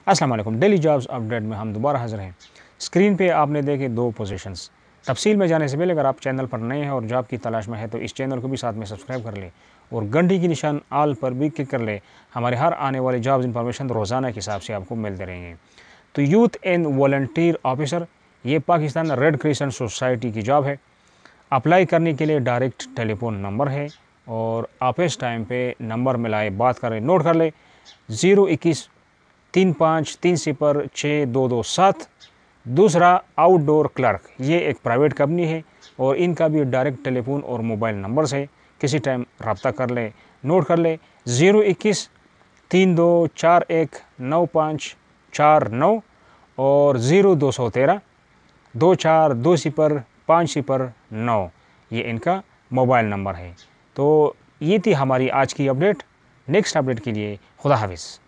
अस्सलाम वालेकुम। Daily jobs update में हम दोबारा हाज़िर हैं। स्क्रीन पे आपने देखे दो पोजीशंस। तफसील में जाने से पहले अगर आप चैनल पर नए हैं और जॉब की तलाश में है तो इस चैनल को भी साथ में सब्सक्राइब कर ले और घंटी की निशान आल पर भी क्लिक कर ले। हमारे हर आने वाले जॉब्स इंफॉर्मेशन रोज़ाना के हिसाब से आपको मिलते रहेंगे। तो यूथ एंड वॉलंटियर ऑफिसर, ये पाकिस्तान रेड क्रिसेंट सोसाइटी की जॉब है। अप्लाई करने के लिए डायरेक्ट टेलीफोन नंबर है और आप इस टाइम पे नंबर मिलाए बात करें, नोट कर ले 021-35-30-6227। दूसरा आउटडोर क्लर्क, ये एक प्राइवेट कंपनी है और इनका भी डायरेक्ट टेलीफोन और मोबाइल नंबर से किसी टाइम रब्ता कर ले, नोट कर ले 021-3241-9549 और 0213-2420-509, ये इनका मोबाइल नंबर है। तो ये थी हमारी आज की अपडेट। नेक्स्ट अपडेट के लिए खुदा हाफिज़।